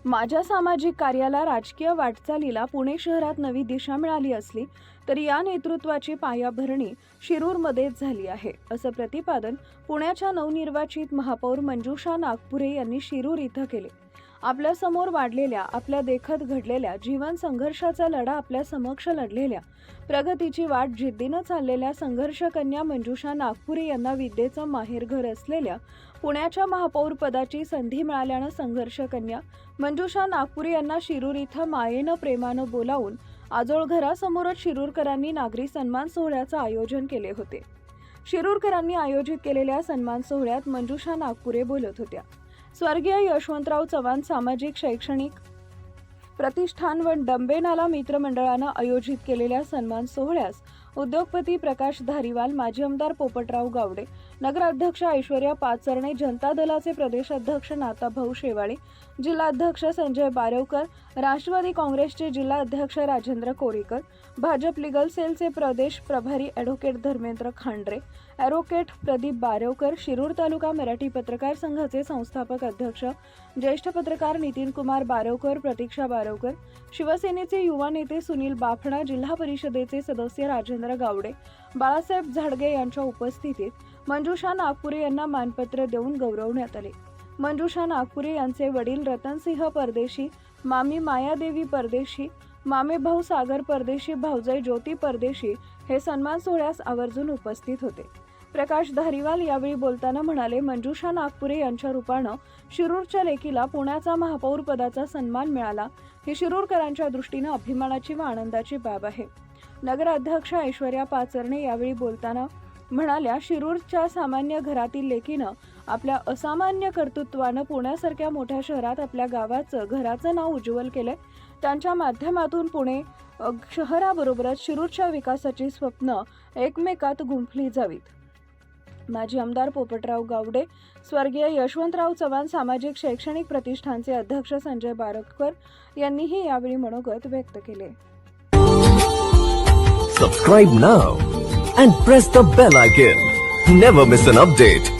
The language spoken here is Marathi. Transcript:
माझ्या सामाजिक कार्याला राजकीय वाटचालीला पुणे शहरात नवी दिशा मिळाली असली तरी या नेतृत्वाची पायाभरणी शिरूरमध्येच झाली आहे, असं प्रतिपादन पुण्याच्या नवनिर्वाचित महापौर मंजुषा नागपुरे यांनी शिरूर इथं केले। आपल्या समोर वाढलेल्या, आपल्या देखत घडलेल्या जीवन संघर्षाचा लढा आपल्या समक्ष लढलेल्या, प्रगतीची वाट जिद्दीनं चाललेल्या संघर्ष कन्या मंजुषा नागपुरे यांना विद्येचं माहेरघर असलेल्या पुण्याच्या महापौर पदाची संधी मिळाल्यानं संघर्ष कन्या मंजुषा नागपुरे यांना शिरूर इथं मायेनं प्रेमानं बोलावून आजोळ घरासमोरच शिरूरकरांनी नागरी सन्मान सोहळ्याचं आयोजन केले होते। शिरूरकरांनी आयोजित केलेल्या सन्मान सोहळ्यात मंजुषा नागपुरे बोलत होत्या। स्वर्गीय यशवंतराव चव्हाण सामाजिक शैक्षणिक प्रतिष्ठान व डंबेनाला मित्रमंडळानं आयोजित केलेल्या सन्मान सोहळ्यास उद्योगपती प्रकाश धारीवाल, माजी आमदार पोपटराव गावडे, नगराध्यक्ष ऐश्वर्या पाचरणे, जनता दलाचे प्रदेशाध्यक्ष नाथाभाऊ शेवाळे, जिल्हाध्यक्ष संजय बारवकर, राष्ट्रवादी काँग्रेसचे जिल्हाध्यक्ष राजेंद्र कोरीकर, भाजप लीगल सेलचे प्रदेश प्रभारी ॲडव्होकेट धर्मेंद्र खांडरे, ॲडव्होकेट प्रदीप बारवकर, शिरूर तालुका मराठी पत्रकार संघाचे संस्थापक अध्यक्ष ज्येष्ठ पत्रकार नितीन कुमार बारवकर, प्रतीक्षा बारवकर, शिवसेनेचे युवा नेते सुनील बाफणा, जिल्हा परिषदेचे सदस्य राजेंद्र गावडे, बाळासाहेब झाडगे यांच्या उपस्थितीत मंजुषा नागपुरे यांना मानपत्र देऊन गौरवण्यात आले। मंजुषा नागपुरे यांचे वडील रतनसिंह परदेशी, मामी मायादेवी परदेशी, मामे भाऊ सागर परदेशी, भाऊजाई ज्योती परदेशी हे सन्मान सोहळ्यास आवर्जून उपस्थित होते। प्रकाश धारीवाल यावेळी बोलताना म्हणाले, मंजुषा नागपुरे यांच्या रूपानं शिरूरच्या लेकीला पुण्याचा महापौर पदाचा सन्मान मिळाला ही शिरूरकरांच्या दृष्टीनं अभिमानाची व आनंदाची बाब आहे। नगराध्यक्ष ऐश्वर्या पाचरणे यावेळी बोलताना म्हणाल्या, शिरूरच्या सामान्य घरातील लेकीनं आपल्या असामान्य कर्तृत्वानं पुण्यासारख्या मोठ्या शहरात आपल्या गावाचं घराचं नाव उज्ज्वल केलंय। त्यांच्या माध्यमातून पुणे शहराबरोबरच शिरूरच्या विकासाची स्वप्न एकमेकात गुंफली जावीत। माजी आमदार पोपटराव गावडे, स्वर्गीय यशवंतराव चव्हाण सामाजिक शैक्षणिक प्रतिष्ठानचे अध्यक्ष संजय बारवकर यांनीही यावेळी मनोगत व्यक्त केले। Subscribe now and press the bell icon. Never miss an update.